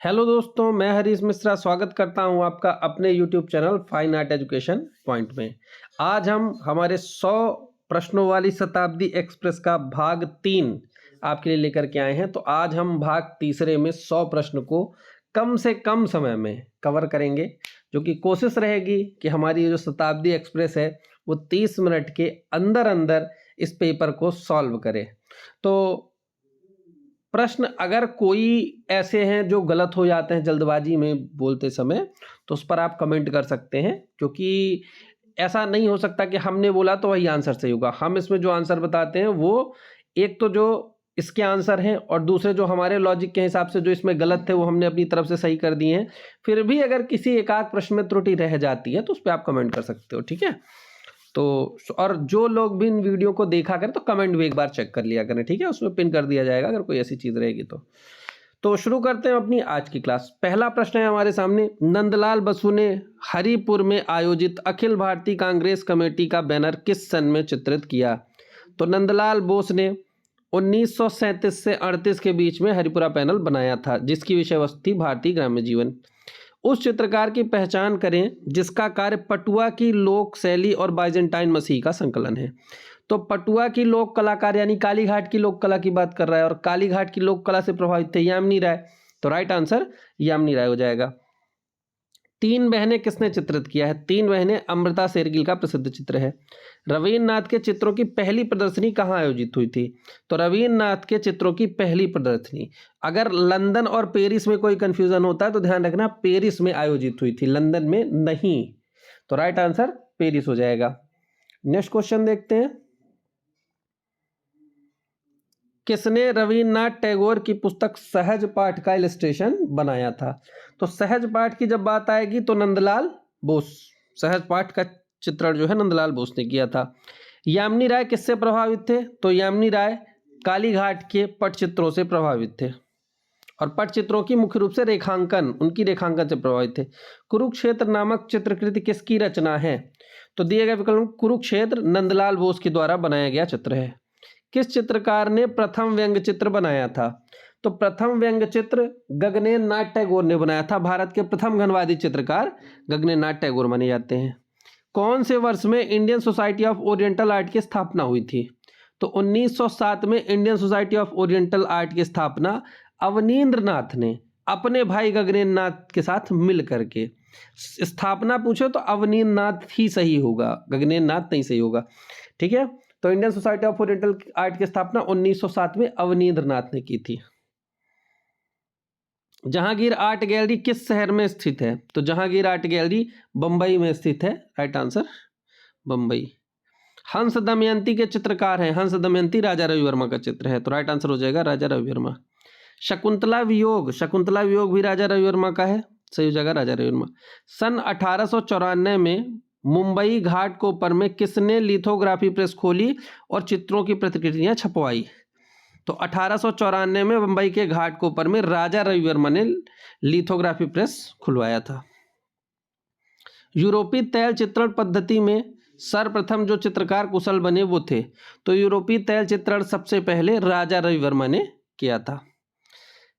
Hello दोस्तों, मैं हरीश मिश्रा स्वागत करता हूं आपका अपने YouTube channel fine art education point में। आज हम हमारे 100 प्रश्नों वाली शताब्दी एक्सप्रेस का भाग 3 आपके लिए लेकर के आए हैं। तो आज हम भाग तीसरे में 100 प्रश्न को कम से कम समय में कवर करेंगे, जो कि कोशिश रहेगी कि हमारी ये जो शताब्दी एक्सप्रेस है वो 30 मिनट के अंदर अंदर इस पेपर को सॉल्व करे। तो प्रश्न अगर कोई ऐसे हैं जो गलत हो जाते हैं जल्दबाजी में बोलते समय, तो उस पर आप कमेंट कर सकते हैं, क्योंकि ऐसा नहीं हो सकता कि हमने बोला तो वही आंसर सही होगा। हम इसमें जो आंसर बताते हैं वो एक तो जो इसके आंसर हैं और दूसरे जो हमारे लॉजिक के हिसाब से जो इसमें गलत थे वो हमने अपनी तरफ से सही कर दिए हैं। फिर भी अगर किसी एक आध प्रश्न में त्रुटि रह जाती है तो उस पर आप कमेंट कर सकते हो, ठीक है। तो और जो लोग भी इन वीडियो को देखा करें तो कमेंट भी एक बार चेक कर लिया करें, ठीक है। उसमें पिन कर दिया जाएगा अगर कोई ऐसी चीज़ रहेगी तो शुरू करते हैं अपनी आज की क्लास। पहला प्रश्न है हमारे सामने, नंदलाल बसु ने हरिपुर में आयोजित अखिल भारतीय कांग्रेस कमेटी का बैनर किस सन में चित्रित किया? तो नंदलाल बोस ने 1937 से 38 के बीच में हरिपुरा पैनल बनाया था, जिसकी विषय वस्तु थी भारतीय ग्राम्य जीवन। उस चित्रकार की पहचान करें जिसका कार्य पटुआ की लोक शैली और बाइजेंटाइन मसीह का संकलन है। तो पटुआ की लोक कलाकार यानी कालीघाट की लोक कला की बात कर रहा है, और कालीघाट की लोक कला से प्रभावित थे यामिनी राय। तो राइट आंसर यामिनी राय हो जाएगा। तीन बहनें किसने चित्रित किया है? तीन बहनें अमृता शेरगिल का प्रसिद्ध चित्र है। रवीन्द्रनाथ के चित्रों की पहली प्रदर्शनी कहाँ आयोजित हुई थी? तो रवीन्द्रनाथ के चित्रों की पहली प्रदर्शनी, अगर लंदन और पेरिस में कोई कंफ्यूजन होता है तो ध्यान रखना, पेरिस में आयोजित हुई थी, लंदन में नहीं। तो राइट आंसर पेरिस हो जाएगा। नेक्स्ट क्वेश्चन देखते हैं, किसने रवीन्द्रनाथ टैगोर की पुस्तक सहज पाठ का इलस्ट्रेशन बनाया था? तो सहज पाठ की जब बात आएगी तो नंदलाल बोस, सहज पाठ का चित्रण जो है नंदलाल बोस ने किया था। यामिनी राय किससे प्रभावित थे? तो यामिनी राय कालीघाट के पटचित्रों से प्रभावित थे, और पटचित्रों की मुख्य रूप से रेखांकन, उनकी रेखांकन से प्रभावित थे। कुरुक्षेत्र नामक चित्रकृति किसकी रचना है? तो दिए गए विकल्प कुरुक्षेत्र नंदलाल बोस के द्वारा बनाया गया चित्र है। किस चित्रकार ने प्रथम व्यंग्य चित्र बनाया था? तो प्रथम व्यंग्य चित्र गगनेन्द्र नाथ टैगोर ने बनाया था। भारत के प्रथम घनवादी चित्रकार गगनेन्द्र नाथ टैगोर माने जाते हैं। कौन से वर्ष में Indian society of oriental art की स्थापना हुई थी? तो 1907 में Indian society of oriental art की स्थापना अवनींद्र नाथ ने अपने भाई गगनेन्द्र नाथ के साथ मिल करके, स्थापना पूछे तो अवनींद्र नाथ ही सही होगा, गगनेन्द्र नाथ नहीं सही होगा, ठीक है। तो Indian society of oriental art की स्थापना 1907 में अवनींद्र नाथ ने की थी। जहांगीर आर्ट गैलरी किस शहर में स्थित है? तो जहांगीर आर्ट गैलरी बंबई में स्थित है। Right answer Bombay. हंस दमयंती के चित्रकार हैं, हंस दमयंती राजा रवि वर्मा का चित्र है। तो राइट आंसर हो जाएगा राजा रवि वर्मा। शकुंतला वियोग, शकुंतला वियोग भी राजा रवि वर्मा का है, सही हो जाएगा राजा रवि वर्मा। सन 1894 में मुंबई घाटकोपर में किसने लिथोग्राफी प्रेस खोली और चित्रों की प्रतिकृतियां छपवाई? तो 1894 में मुंबई के घाटकोपर में राजा रवि वर्मा ने लिथोग्राफी प्रेस खुलवाया था। यूरोपीय तैल चित्रण पद्धति में सर्वप्रथम जो चित्रकार कुशल बने वो थे। तो यूरोपीय तैल चित्रण सबसे पहले राजा रवि वर्मा ने किया था।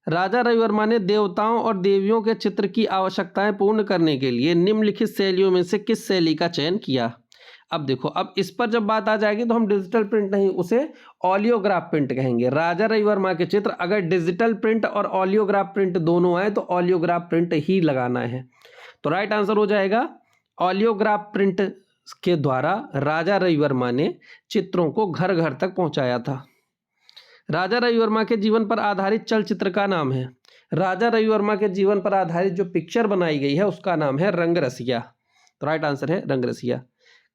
राजा रवि वर्मा ने देवताओं और देवियों के चित्र की आवश्यकताएं पूर्ण करने के लिए निम्नलिखित शैलियों में से किस शैली का चयन किया? अब देखो, अब इस पर जब बात आ जाएगी तो हम डिजिटल प्रिंट नहीं, उसे ऑलियोग्राफ प्रिंट कहेंगे। राजा रवि वर्मा के चित्र अगर डिजिटल प्रिंट और ऑलियोग्राफ प्रिंट दोनों आए तो ऑलियोग्राफ प्रिंट ही लगाना है। तो राइट आंसर हो जाएगा ऑलियोग्राफ प्रिंट के द्वारा राजा रवि वर्मा ने चित्रों को घर घर तक पहुंचाया था। राजा रवि वर्मा के जीवन पर आधारित चलचित्र का नाम है, राजा रवि वर्मा के जीवन पर आधारित जो पिक्चर बनाई गई है उसका नाम है रंगरसिया। तो राइट आंसर है रंगरसिया।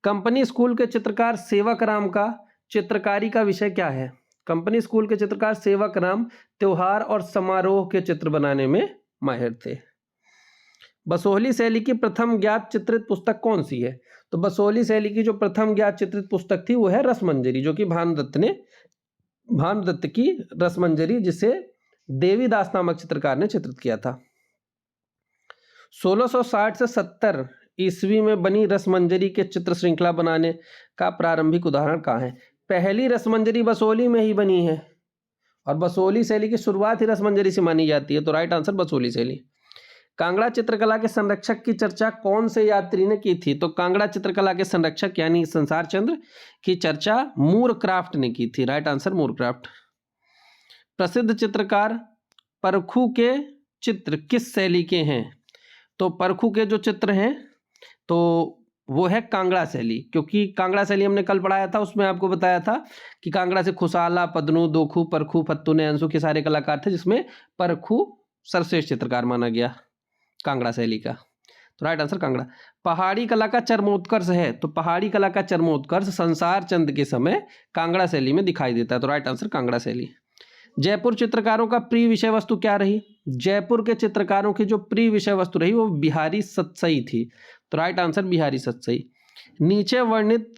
कंपनी स्कूल के चित्रकार सेवक राम का चित्रकारी का विषय क्या है? कंपनी स्कूल के चित्रकार सेवक राम त्योहार और समारोह के चित्र बनाने में माहिर थे। बसोहली शैली की प्रथम ज्ञात चित्रित पुस्तक कौन सी है? तो बसोहली शैली की जो प्रथम ज्ञात चित्रित पुस्तक थी वो है रसमंजरी, जो कि भानुदत्त की रसमंजरी, जिसे देवीदास नामक चित्रकार ने चित्रित किया था। 1660 से 70 ईस्वी में बनी रसमंजरी के चित्र श्रृंखला बनाने का प्रारंभिक उदाहरण कहाँ है? पहली रसमंजरी बसोहली में ही बनी है, और बसोहली शैली की शुरुआत ही रसमंजरी से मानी जाती है, तो राइट आंसर बसोहली शैली। कांगड़ा चित्रकला के संरक्षक की चर्चा कौन से यात्री ने की थी? तो कांगड़ा चित्रकला के संरक्षक यानी संसार चंद्र की चर्चा मूरक्राफ्ट ने की थी, राइट आंसर मूरक्राफ्ट। प्रसिद्ध चित्रकार परखू के चित्र किस शैली के हैं? तो परखू के जो चित्र हैं तो वो है कांगड़ा शैली, क्योंकि कांगड़ा शैली हमने कल पढ़ाया था, उसमें आपको बताया था कि कांगड़ा से खुसाला, पदनू, दोखू, परखू, फत्तू ने अंशु के सारे कलाकार थे, जिसमें परखू सर्वश्रेष्ठ चित्रकार माना गया कांगड़ा शैली का, तो राइट आंसर कांगड़ा। पहाड़ी कला का चरमोत्कर्ष है, तो पहाड़ी कला का चरमोत्कर्ष संसार चंद के समय कांगड़ा शैली में दिखाई देता है, तो राइट आंसर कांगड़ा शैली। जयपुर चित्रकारों का प्रिय विषय वस्तु क्या रही? जयपुर के चित्रकारों की जो प्रिय विषय वस्तु रही वो बिहारी सतसई थी, तो राइट आंसर बिहारी सतसई। नीचे वर्णित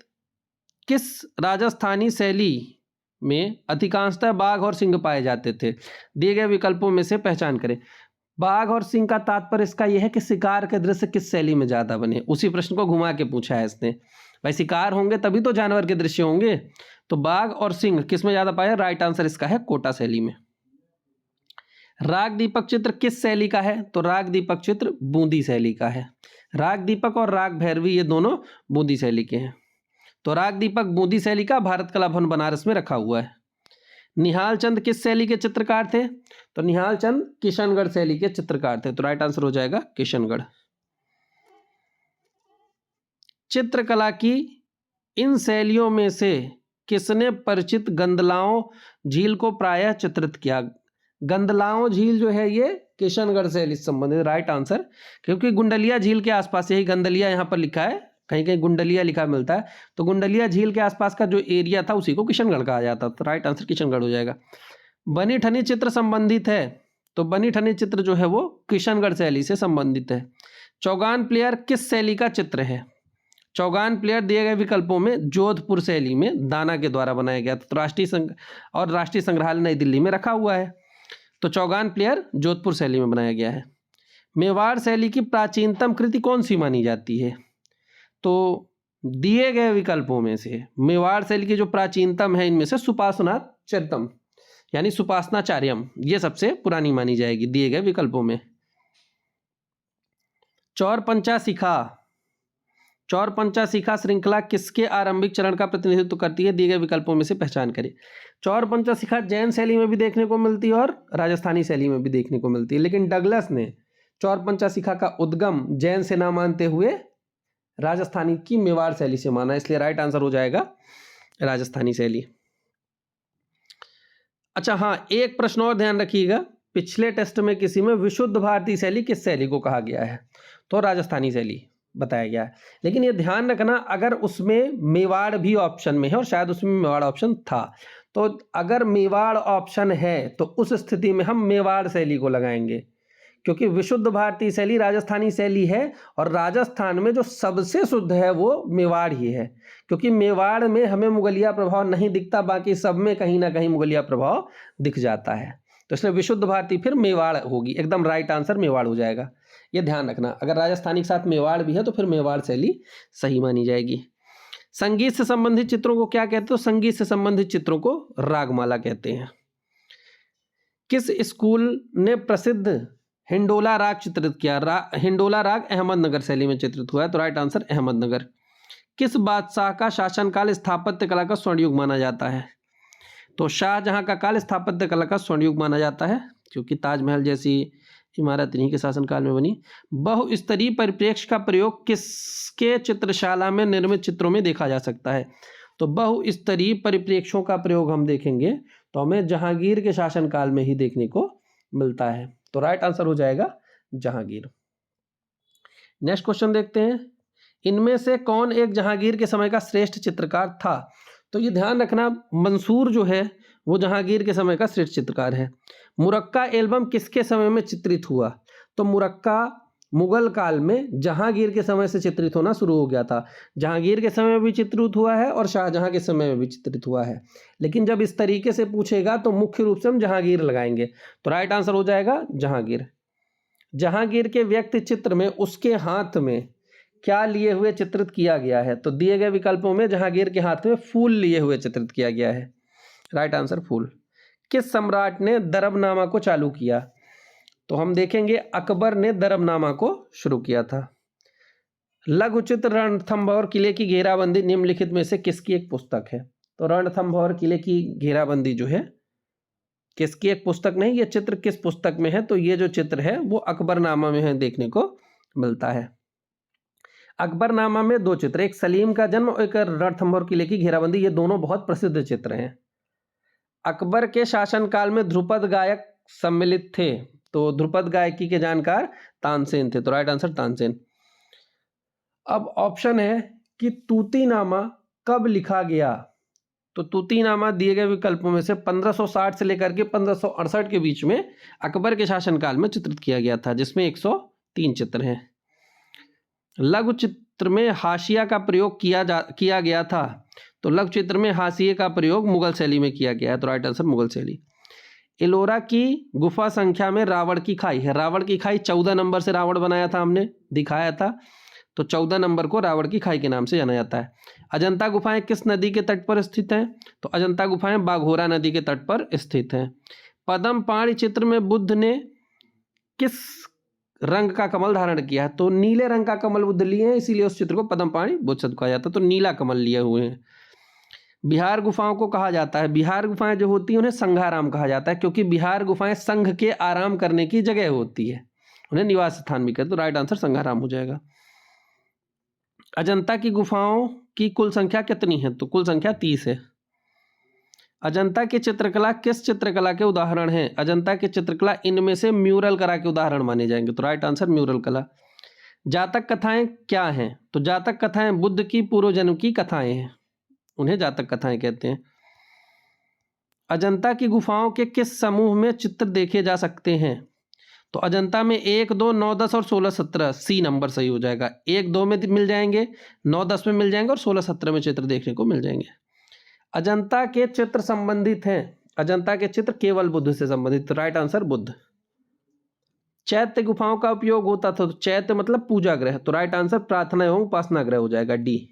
किस राजस्थानी शैली में अधिकांशतः बाघ और सिंह पाए जाते थे? दिए गए विकल्पों में से पहचान करें। बाघ और सिंह का तात्पर्य इसका यह है कि शिकार के दृश्य किस शैली में ज्यादा बने, उसी प्रश्न को घुमा के पूछा है इसने। भाई शिकार होंगे तभी तो जानवर के दृश्य होंगे, तो बाघ और सिंह किस में ज्यादा पाए? राइट आंसर इसका है कोटा शैली में। राग दीपक चित्र किस शैली का है? तो राग दीपक चित्र बूंदी शैली का है। राग दीपक और राग भैरवी ये दोनों बूंदी शैली के हैं, तो राग दीपक बूंदी शैली का भारत कला भवन बनारस में रखा हुआ है। निहाल चंद किस शैली के चित्रकार थे? तो निहाल चंद किशनगढ़ शैली के चित्रकार थे, तो राइट आंसर हो जाएगा किशनगढ़। चित्रकला की इन शैलियों में से किसने परिचित गंदलाओं झील को प्रायः चित्रित किया? गंदलाओं झील जो है ये किशनगढ़ शैली से संबंधित, राइट आंसर, क्योंकि गुंडलिया झील के आसपास, यही गंदलिया यहाँ पर लिखा है, कहीं कहीं गुंडलिया लिखा मिलता है, तो गुंडलिया झील के आसपास का जो एरिया था उसी को किशनगढ़ कहा जाता, तो राइट आंसर किशनगढ़ हो जाएगा। बनी ठनी चित्र संबंधित है, तो बनी ठनी चित्र जो है वो किशनगढ़ शैली से संबंधित है। चौगान प्लेयर किस शैली का चित्र है? चौगान प्लेयर दिए गए विकल्पों में जोधपुर शैली में दाना के द्वारा बनाया गया था, तो राष्ट्रीय संग्रहालय नई दिल्ली में रखा हुआ है, तो चौगान प्लेयर जोधपुर शैली में बनाया गया है। मेवाड़ शैली की प्राचीनतम कृति कौन सी मानी जाती है? तो दिए गए विकल्पों में से मेवाड़ शैली की जो प्राचीनतम है इनमें से सुपासना चरितम यानी सुपासनाचार्यम ये सबसे पुरानी मानी जाएगी दिए गए विकल्पों में। चौर पंचा शिखा श्रृंखला किसके आरंभिक चरण का प्रतिनिधित्व करती है? दिए गए विकल्पों में से पहचान करें। चौर पंचा शिखा जैन शैली में भी देखने को मिलती है और राजस्थानी शैली में भी देखने को मिलती है, लेकिन डगलस ने चौर पंचा शिखा का उद्गम जैन से ना मानते हुए राजस्थानी की मेवाड़ शैली से माना, इसलिए राइट आंसर हो जाएगा राजस्थानी शैली। अच्छा हाँ, एक प्रश्न और ध्यान रखिएगा, पिछले टेस्ट में किसी में विशुद्ध भारतीय शैली किस शैली को कहा गया है? तो राजस्थानी शैली बताया गया है, लेकिन ये ध्यान रखना अगर उसमें मेवाड़ भी ऑप्शन में है, और शायद उसमें मेवाड़ ऑप्शन था, तो अगर मेवाड़ ऑप्शन है तो उस स्थिति में हम मेवाड़ शैली को लगाएंगे, क्योंकि विशुद्ध भारतीय शैली राजस्थानी शैली है और राजस्थान में जो सबसे शुद्ध है वो मेवाड़ ही है, क्योंकि मेवाड़ में हमें मुगलिया प्रभाव नहीं दिखता, बाकी सब में कहीं ना कहीं मुगलिया प्रभाव दिख जाता है, तो इसलिए विशुद्ध भारतीय फिर मेवाड़ होगी, एकदम राइट आंसर मेवाड़ हो जाएगा। ये ध्यान रखना, अगर राजस्थानी के साथ मेवाड़ भी है तो फिर मेवाड़ शैली सही मानी जाएगी। संगीत से संबंधित चित्रों को क्या कहते हैं? तो संगीत से संबंधित चित्रों को रागमाला कहते हैं। किस स्कूल ने प्रसिद्ध हिंडोला राग चित्रित किया? हिंडोला राग अहमदनगर शैली में चित्रित हुआ है, तो राइट आंसर अहमदनगर। किस बादशाह का शासनकाल स्थापत्य कला का स्वर्ण युग माना जाता है? तो शाहजहां का काल स्थापत्य कला का स्वर्ण युग माना जाता है, क्योंकि ताजमहल जैसी इमारत इन्हीं के शासनकाल में बनी। बहुस्तरीय परिप्रेक्ष्य का प्रयोग किसके चित्रशाला में निर्मित चित्रों में देखा जा सकता है? तो बहुस्तरीय परिप्रेक्ष्यों का प्रयोग हम देखेंगे तो हमें जहांगीर के शासनकाल में ही देखने को मिलता है, तो राइट आंसर हो जाएगा जहांगीर। नेक्स्ट क्वेश्चन देखते हैं, इनमें से कौन एक जहांगीर के समय का श्रेष्ठ चित्रकार था? तो ये ध्यान रखना, मंसूर जो है वो जहांगीर के समय का श्रेष्ठ चित्रकार है। मुरक्का एल्बम किसके समय में चित्रित हुआ? तो मुरक्का मुगल काल में जहांगीर के समय से चित्रित होना शुरू हो गया था, जहांगीर के समय में भी चित्रित हुआ है और शाहजहां के समय में भी चित्रित हुआ है, लेकिन जब इस तरीके से पूछेगा तो मुख्य रूप से हम जहांगीर लगाएंगे, तो राइट आंसर हो जाएगा जहांगीर। जहांगीर के व्यक्ति चित्र में उसके हाथ में क्या लिए हुए चित्रित किया गया है? तो दिए गए विकल्पों में जहांगीर के हाथ में फूल लिए हुए चित्रित किया गया है, राइट आंसर फूल। किस सम्राट ने दरबनामा को चालू किया? तो हम देखेंगे अकबर ने दरबनामा को शुरू किया था। लघुचित्र रणथंभौर किले की घेराबंदी निम्नलिखित में से किसकी एक पुस्तक है? तो रणथंभौर किले की घेराबंदी जो है किसकी एक पुस्तक नहीं, ये चित्र किस पुस्तक में है? तो ये जो चित्र है वो अकबरनामा में है, देखने को मिलता है। अकबरनामा में दो चित्र, एक सलीम का जन्म और एक रणथंभौर किले की घेराबंदी, ये दोनों बहुत प्रसिद्ध चित्र हैं। अकबर के शासनकाल में ध्रुपद गायक सम्मिलित थे, तो ध्रुपद गायकी के जानकार तानसेन थे, तो राइट आंसर तानसेन। अब ऑप्शन है कि तूतीनामा कब लिखा गया? तो तूतीनामा दिए गए विकल्पों में से 1560 से लेकर के 1568 के बीच में अकबर के शासनकाल में चित्रित किया गया था, जिसमें 103 चित्र हैं। लघु चित्र में हाशिया का प्रयोग किया गया था, तो लघु चित्र में हाशिए का प्रयोग मुगल शैली में किया गया है, तो राइट आंसर मुगल शैली। एलोरा की गुफा संख्या में रावण की खाई है। रावण की खाई 14 नंबर से रावण बनाया था, हमने दिखाया था, तो 14 नंबर को रावण की खाई के नाम से जाना जाता है। अजंता गुफाएं किस नदी के तट पर स्थित हैं? तो अजंता गुफाएं बाघोरा नदी के तट पर स्थित हैं। पद्म पाणि चित्र में बुद्ध ने किस रंग का कमल धारण किया? तो नीले रंग का कमल बुद्ध लिए हैं, इसीलिए उस चित्र को पद्म पाणि बुद्ध कहा जाता है, तो नीला कमल लिए हुए हैं। बिहार गुफाओं को कहा जाता है, बिहार गुफाएं जो होती हैं उन्हें संघाराम कहा जाता है, क्योंकि बिहार गुफाएं संघ के आराम करने की जगह होती है, उन्हें निवास स्थान भी कहते हैं, तो राइट आंसर संघाराम हो जाएगा। अजंता की गुफाओं की कुल संख्या कितनी है? तो कुल संख्या 30 है। अजंता की चित्रकला किस चित्रकला के उदाहरण हैं? अजंता की चित्रकला इनमें से म्यूरल कला के उदाहरण माने जाएंगे, तो राइट आंसर म्यूरल कला। जातक कथाएं क्या हैं? तो जातक कथाएं बुद्ध की पूर्व जन्म की कथाएं हैं, उन्हें जातक कथाएं कहते हैं। अजंता की गुफाओं के किस समूह में चित्र देखे जा सकते हैं? तो अजंता में 1, 2, 9, 10 और 16, 17, सी नंबर सही हो जाएगा। 1, 2 में मिल जाएंगे, 9, 10 में मिल जाएंगे और 16, 17 में चित्र देखने को मिल जाएंगे। अजंता के चित्र संबंधित हैं, अजंता के चित्र केवल बुद्ध से संबंधित, तो राइट आंसर बुद्ध। चैत्य गुफाओं का उपयोग होता था, तो चैत्य मतलब पूजा गृह, तो राइट आंसर प्रार्थना एवं उपासना गृह हो जाएगा, डी।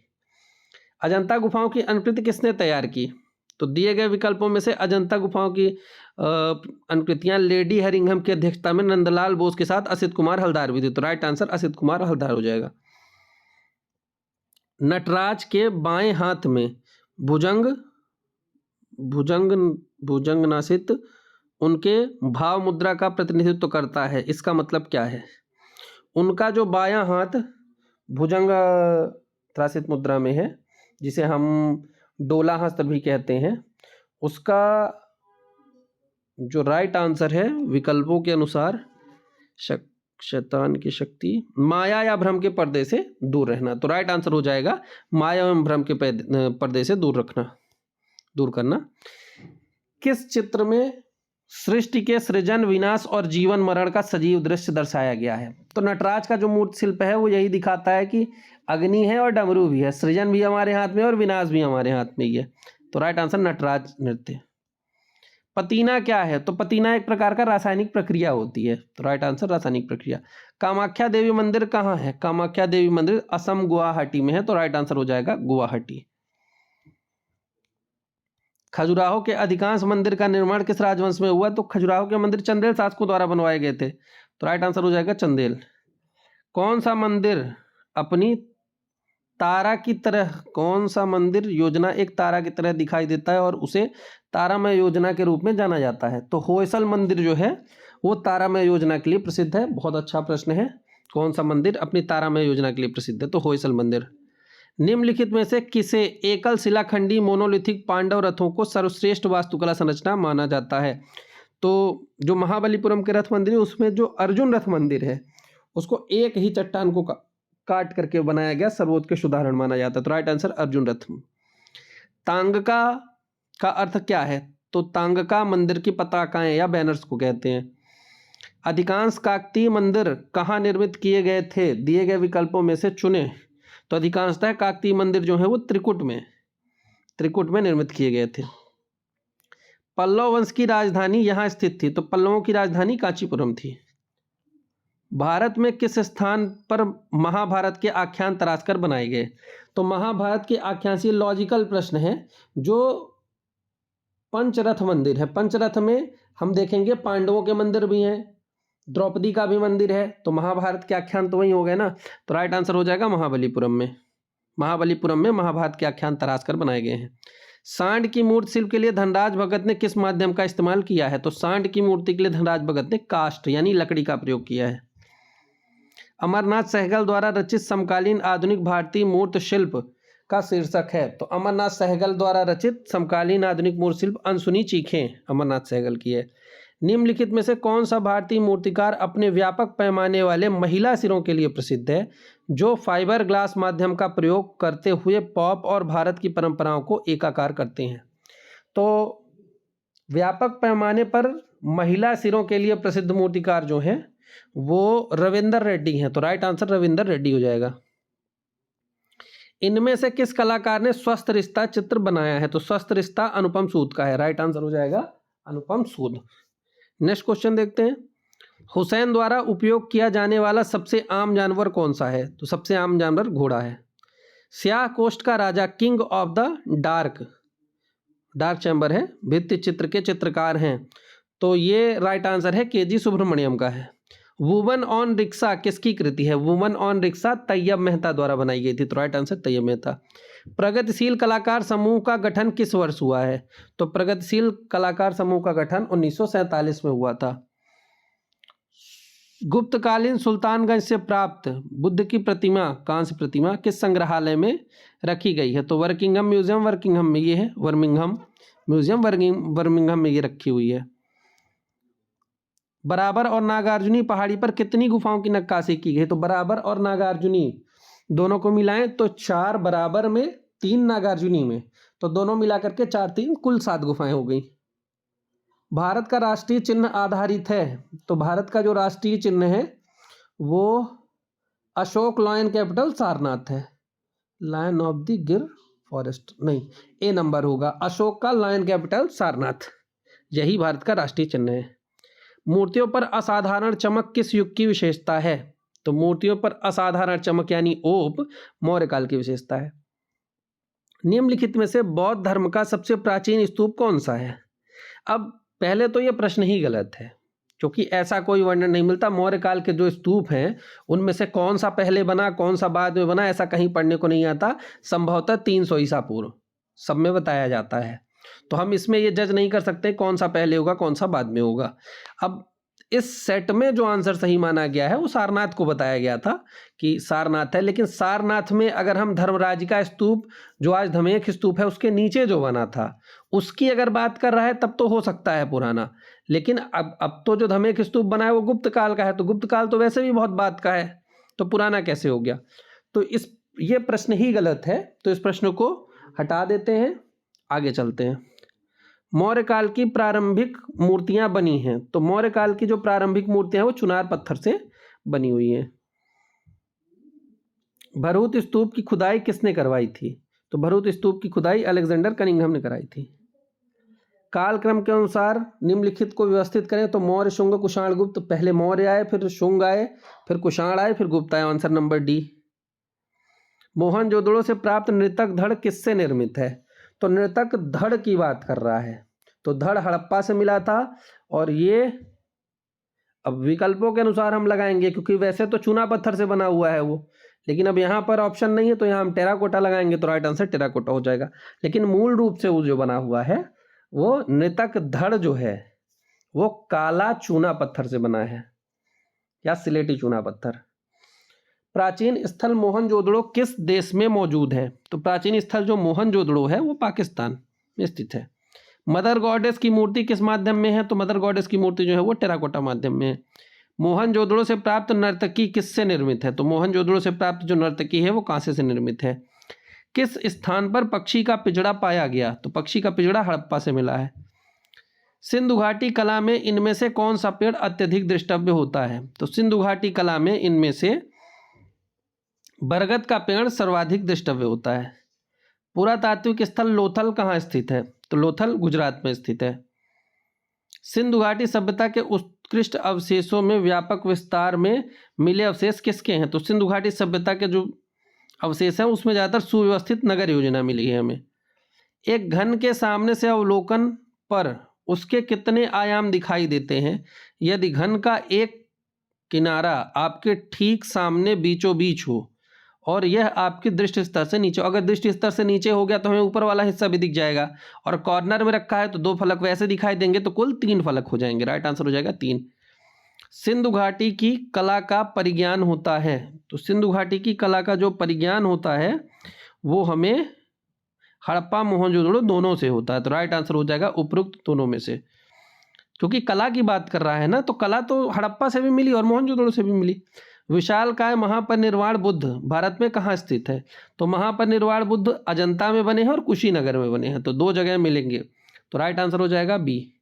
अजंता गुफाओं की अनुकृति किसने तैयार की? तो दिए गए विकल्पों में से अजंता गुफाओं की अनुकृतियां लेडी हेरिंघम की अध्यक्षता में नंदलाल बोस के साथ असित कुमार हलदार भी थे, तो राइट आंसर असित कुमार हलदार हो जाएगा। नटराज के बाएं हाथ में भुजंग नासित उनके भाव मुद्रा का प्रतिनिधित्व करता है, इसका मतलब क्या है? उनका जो बायां हाथ भुजंग त्रासित मुद्रा में है, जिसे हम डोला हस्त भी कहते हैं, उसका जो राइट आंसर है विकल्पों के अनुसार शैतान की शक्ति, माया या भ्रम के पर्दे से दूर रहना, तो राइट आंसर हो जाएगा माया एवं भ्रम के पर्दे से दूर करना। किस चित्र में सृष्टि के सृजन, विनाश और जीवन मरण का सजीव दृश्य दर्शाया गया है? तो नटराज का जो मूर्ति शिल्प है वो यही दिखाता है कि अग्नि है और डमरू भी है, सृजन भी हमारे हाथ में और विनाश भी हमारे हाथ में ही है, तो राइट आंसर नटराज नृत्य। पतीना क्या है? तो पतीना एक प्रकार का रासायनिक प्रक्रिया होती है, तो राइट आंसर रासायनिक प्रक्रिया। कामाख्या देवी मंदिर कहाँ है? कामाख्या देवी मंदिर असम गुवाहाटी में है, तो राइट आंसर हो जाएगा गुवाहाटी। खजुराहो के अधिकांश मंदिर का निर्माण किस राजवंश में हुआ? तो खजुराहो के मंदिर चंदेल शासकों द्वारा बनवाए गए थे, तो राइट आंसर हो जाएगा चंदेल। कौन सा मंदिर अपनी तारा की तरह, कौन सा मंदिर योजना एक तारा की तरह दिखाई देता है और उसे तारामय योजना के रूप में जाना जाता है? तो होयसल मंदिर जो है वो तारामय योजना के लिए प्रसिद्ध है। बहुत अच्छा प्रश्न है, कौन सा मंदिर अपनी तारामय योजना के लिए प्रसिद्ध है? तो होयसल मंदिर। निम्नलिखित में से किसे एकल शिलाखंडी मोनोलिथिक पांडव रथों को सर्वश्रेष्ठ वास्तुकला संरचना माना जाता है? तो जो महाबलीपुरम के रथ मंदिर है उसमें जो अर्जुन रथ मंदिर है उसको एक ही चट्टान को काट करके बनाया गया सर्वोत्कृष्ट उदाहरण माना जाता है, तो राइट आंसर अर्जुन रथ। तांगका का अर्थ क्या है? तो तांगका मंदिर की पताकाएं या बैनर्स को कहते हैं। अधिकांश काकतीय मंदिर कहाँ निर्मित किए गए थे? दिए गए विकल्पों में से चुने, तो अधिकांशतः काकतीय मंदिर जो है वो त्रिकुट में निर्मित किए गए थे। पल्लव वंश की राजधानी यहाँ स्थित थी, तो पल्लवों की राजधानी कांचीपुरम थी। भारत में किस स्थान पर महाभारत के आख्यान तराशकर बनाए गए? तो महाभारत के आख्यान से लॉजिकल प्रश्न है जो पंचरथ मंदिर है। पंचरथ में हम देखेंगे पांडवों के मंदिर भी हैं, द्रौपदी का भी मंदिर है, तो महाभारत के आख्यान तो वही हो गए ना। तो राइट आंसर हो जाएगा महाबलीपुरम में। महाबलीपुरम में महाभारत के आख्यान तराश कर बनाए गए हैं। सांड की मूर्ति शिल्प के लिए धनराज भगत ने किस माध्यम का इस्तेमाल किया है? तो सांड की मूर्ति के लिए धनराज भगत ने काष्ठ यानी लकड़ी का प्रयोग किया है। अमरनाथ सहगल द्वारा रचित समकालीन आधुनिक भारतीय मूर्ति शिल्प का शीर्षक है? तो अमरनाथ सहगल द्वारा रचित समकालीन आधुनिक मूर्ति शिल्प अनसुनी चीखें अमरनाथ सहगल की है। निम्नलिखित में से कौन सा भारतीय मूर्तिकार अपने व्यापक पैमाने वाले महिला सिरों के लिए प्रसिद्ध है, जो फाइबर ग्लास माध्यम का प्रयोग करते हुए पॉप और भारत की परंपराओं को एकाकार करते हैं? तो व्यापक पैमाने पर महिला सिरों के लिए प्रसिद्ध मूर्तिकार जो हैं वो रविंदर रेड्डी हैं। तो राइट आंसर रविंदर रेड्डी हो जाएगा। इनमें से किस कलाकार ने स्वस्थ रिश्ता चित्र बनाया है? तो स्वस्थ रिश्ता अनुपम सूद का है। राइट आंसर हो जाएगा अनुपम सूद। नेक्स्ट क्वेश्चन देखते हैं। हुसैन द्वारा उपयोग किया जाने वाला सबसे आम जानवर कौन सा है? तो सबसे आम जानवर घोड़ा है। स्याह कोष्ठ का राजा king of the dark chamber है, भित्ति चित्र के चित्रकार हैं। तो ये राइट आंसर है केजी सुब्रमण्यम का है। वुमन ऑन रिक्शा किसकी कृति है? Woman on rickshaw Tyeb Mehta द्वारा बनाई गई थी। तो राइट आंसर तैयब मेहता। प्रगतिशील कलाकार समूह का गठन किस वर्ष हुआ है? तो प्रगतिशील कलाकार समूह का गठन 1947 में हुआ था। गुप्तकालीन सुल्तानगंज से प्राप्त बुद्ध की प्रतिमा, कांस्य प्रतिमा, किस संग्रहालय में रखी गई है? तो वर्किंघम म्यूजियम, वर्किंघम में ये है, बर्मिंघम म्यूजियम बर्मिंघम में ये रखी हुई है। बराबर और नागार्जुनी पहाड़ी पर कितनी गुफाओं की नक्काशी की गई? तो बराबर और नागार्जुनी दोनों को मिलाएं तो 4 बराबर में, 3 नागार्जुनी में, तो दोनों मिला करके 4 3 कुल 7 गुफाएं हो गई। भारत का राष्ट्रीय चिन्ह आधारित है? तो भारत का जो राष्ट्रीय चिन्ह है वो अशोक लायन कैपिटल सारनाथ है। लायन ऑफ द गिर फॉरेस्ट नहीं, ए नंबर होगा। अशोक का लायन कैपिटल सारनाथ, यही भारत का राष्ट्रीय चिन्ह है। मूर्तियों पर असाधारण चमक किस युग की विशेषता है? तो मूर्तियों पर असाधारण चमक यानी ओप मौर्य काल की विशेषता है। निम्नलिखित में से बौद्ध धर्म का सबसे प्राचीन स्तूप कौन सा है? अब पहले तो यह प्रश्न ही गलत है, क्योंकि ऐसा कोई वर्णन नहीं मिलता। मौर्य काल के जो स्तूप हैं उनमें से कौन सा पहले बना कौन सा बाद में बना ऐसा कहीं पढ़ने को नहीं आता। संभवतः 300 ईसा पूर्व सब में बताया जाता है। तो हम इसमें ये जज नहीं कर सकते कौन सा पहले होगा कौन सा बाद में होगा। अब इस सेट में जो आंसर सही माना गया है वो सारनाथ को बताया गया था कि सारनाथ है। लेकिन सारनाथ में अगर हम धर्मराज का स्तूप जो आज धमेख स्तूप है उसके नीचे जो बना था उसकी अगर बात कर रहा है तब तो हो सकता है पुराना। लेकिन अब तो जो धमेख स्तूप बना है वो गुप्त काल का है, तो गुप्त काल तो वैसे भी बहुत बाद का है, तो पुराना कैसे हो गया? तो ये प्रश्न ही गलत है। तो इस प्रश्न को हटा देते हैं, आगे चलते हैं। मौर्य काल की प्रारंभिक मूर्तियां बनी हैं। तो मौर्य काल की जो प्रारंभिक मूर्तियां हैं वो चुनार पत्थर से बनी हुई हैं। भरूच स्तूप की खुदाई किसने करवाई थी? तो भरूच स्तूप की खुदाई अलेक्जेंडर कनिंघम ने कराई थी। कालक्रम के अनुसार निम्नलिखित को व्यवस्थित करें। तो मौर्य, शुंग, कुषाण, गुप्त। पहले मौर्य आए, फिर शुंग आए, फिर कुषाण आए, फिर गुप्त आए। Answer number D. मोहनजोदड़ो से प्राप्त नृतक धड़ किससे निर्मित है? तो नृतक धड़ की बात कर रहा है। तो धड़ हड़प्पा से मिला था। और ये अब विकल्पों के अनुसार हम लगाएंगे क्योंकि वैसे तो चूना पत्थर से बना हुआ है वो, लेकिन अब यहाँ पर ऑप्शन नहीं है तो यहाँ हम टेराकोटा लगाएंगे। तो राइट आंसर टेराकोटा हो जाएगा। लेकिन मूल रूप से वो जो बना हुआ है वो नृतक धड़ जो है वो काला चूना पत्थर से बना है या सिलेटी चूना पत्थर। प्राचीन स्थल मोहनजोदड़ो किस देश में मौजूद है? तो प्राचीन स्थल जो मोहनजोदड़ो है वो पाकिस्तान में स्थित है। मदर गॉडेस की मूर्ति किस माध्यम में है? तो मदर गॉडेस की मूर्ति जो है वो टेराकोटा माध्यम में है। मोहनजोदड़ो से प्राप्त नर्तकी किससे निर्मित है? तो मोहनजोदड़ो से प्राप्त जो नर्तकी है वो कांसे से निर्मित है। किस स्थान पर पक्षी का पिंजड़ा पाया गया? तो पक्षी का पिंजड़ा हड़प्पा से मिला है। सिंधु घाटी कला में इनमें से कौन सा पेड़ अत्यधिक दृष्टव्य होता है? तो सिंधु घाटी कला में इनमें से बरगद का पेड़ सर्वाधिक दृष्टव्य होता है। पुरातात्विक स्थल लोथल कहाँ स्थित है? तो लोथल गुजरात में स्थित है। सिंधु घाटी सभ्यता के उत्कृष्ट अवशेषों में व्यापक विस्तार में मिले अवशेष किसके हैं? तो सिंधु घाटी सभ्यता के जो अवशेष हैं उसमें ज़्यादातर सुव्यवस्थित नगर योजना मिली है हमें। एक घन के सामने से अवलोकन पर उसके कितने आयाम दिखाई देते हैं यदि घन का एक किनारा आपके ठीक सामने बीचों बीच हो और यह आपकी दृष्टि स्तर से नीचे। अगर दृष्टि स्तर से नीचे हो गया तो हमें ऊपर वाला हिस्सा भी दिख जाएगा, और कॉर्नर में रखा है तो 2 फलक वैसे दिखाई देंगे, तो कुल 3 फलक हो जाएंगे। राइट आंसर हो जाएगा 3। सिंधु घाटी की कला का परिज्ञान होता है, तो सिंधु घाटी की कला का जो परिज्ञान होता है वो हमें हड़प्पा मोहनजोदड़ो दोनों से होता है। तो राइट आंसर हो जाएगा उपरोक्त दोनों में से, क्योंकि कला की बात कर रहा है ना, तो कला तो हड़प्पा से भी मिली और मोहनजोदड़ो से भी मिली। विशालकाय महापरिनिर्वाण बुद्ध भारत में कहाँ स्थित है? तो महापरिनिर्वाण बुद्ध अजंता में बने हैं और कुशीनगर में बने हैं, तो 2 जगह मिलेंगे। तो राइट आंसर हो जाएगा बी।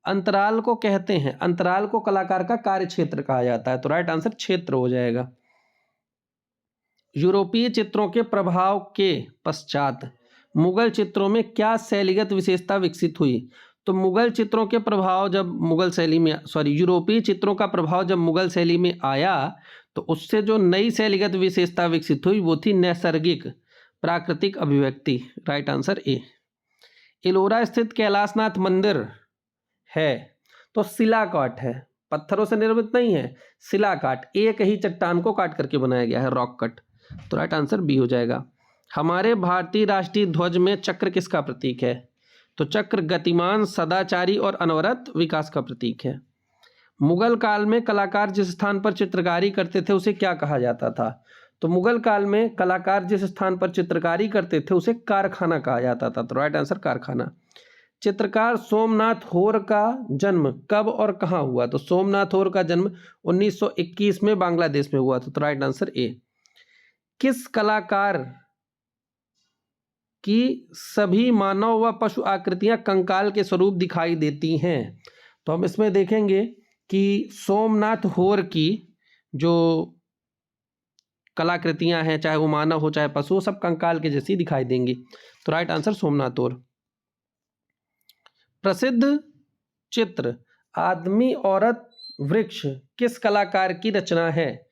अंतराल को कहते हैं, अंतराल को कलाकार का कार्य क्षेत्र कहा जाता है, तो राइट आंसर क्षेत्र हो जाएगा। यूरोपीय चित्रों के प्रभाव के पश्चात मुगल चित्रों में क्या शैलीगत विशेषता विकसित हुई? तो मुगल चित्रों के प्रभाव जब मुगल शैली में यूरोपीय चित्रों का प्रभाव जब मुगल शैली में आया तो उससे जो नई शैलीगत विशेषता विकसित हुई वो थी नैसर्गिक प्राकृतिक अभिव्यक्ति। Right answer A. एलोरा स्थित कैलाशनाथ मंदिर है तो शिला काट है, पत्थरों से निर्मित नहीं है, शिला काट, एक ही चट्टान को काट करके बनाया गया है, रॉक कट। तो राइट आंसर बी हो जाएगा। हमारे भारतीय राष्ट्रीय ध्वज में चक्र किसका प्रतीक है? तो चक्र गतिमान, सदाचारी और अनवरत विकास का प्रतीक है। मुगल काल में कलाकार जिस स्थान पर चित्रकारी करते थे उसे क्या कहा जाता था? तो मुगल काल में कलाकार जिस स्थान पर चित्रकारी करते थे उसे कारखाना कहा जाता था, तो राइट आंसर कारखाना। चित्रकार सोमनाथ होर का जन्म कब और कहाँ हुआ? तो सोमनाथ होर का जन्म 1921 में बांग्लादेश में हुआ था, तो राइट आंसर ए। किस कलाकार की सभी मानव व पशु आकृतियां कंकाल के स्वरूप दिखाई देती हैं? तो हम इसमें देखेंगे कि सोमनाथ होर की जो कलाकृतियां हैं, चाहे वो मानव हो चाहे पशु, सब कंकाल के जैसी दिखाई देंगी, तो राइट आंसर सोमनाथ होर। प्रसिद्ध चित्र आदमी औरत वृक्ष किस कलाकार की रचना है?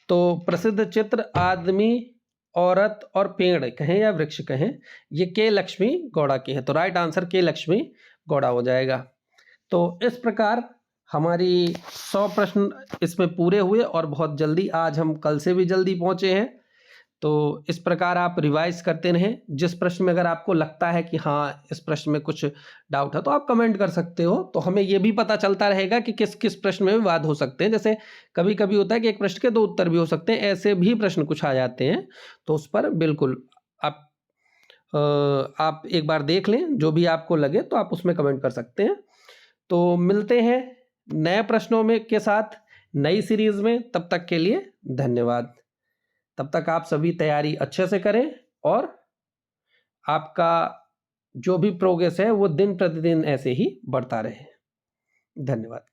तो प्रसिद्ध चित्र आदमी औरत और पेड़ कहें या वृक्ष कहें, ये के लक्ष्मी गौड़ा की है, तो राइट आंसर के लक्ष्मी गौड़ा हो जाएगा। तो इस प्रकार हमारी 100 प्रश्न इसमें पूरे हुए और बहुत जल्दी, आज हम कल से भी जल्दी पहुंचे हैं। तो इस प्रकार आप रिवाइज करते रहें। जिस प्रश्न में अगर आपको लगता है कि हाँ इस प्रश्न में कुछ डाउट है तो आप कमेंट कर सकते हो, तो हमें ये भी पता चलता रहेगा कि किस किस प्रश्न में विवाद हो सकते हैं। जैसे कभी कभी होता है कि एक प्रश्न के 2 उत्तर भी हो सकते हैं, ऐसे भी प्रश्न कुछ आ जाते हैं, तो उस पर बिल्कुल आप एक बार देख लें, जो भी आपको लगे तो आप उसमें कमेंट कर सकते हैं। तो मिलते हैं नए प्रश्नों में के साथ नई सीरीज में, तब तक के लिए धन्यवाद। तब तक आप सभी तैयारी अच्छे से करें और आपका जो भी प्रोग्रेस है वो दिन प्रतिदिन ऐसे ही बढ़ता रहे। धन्यवाद।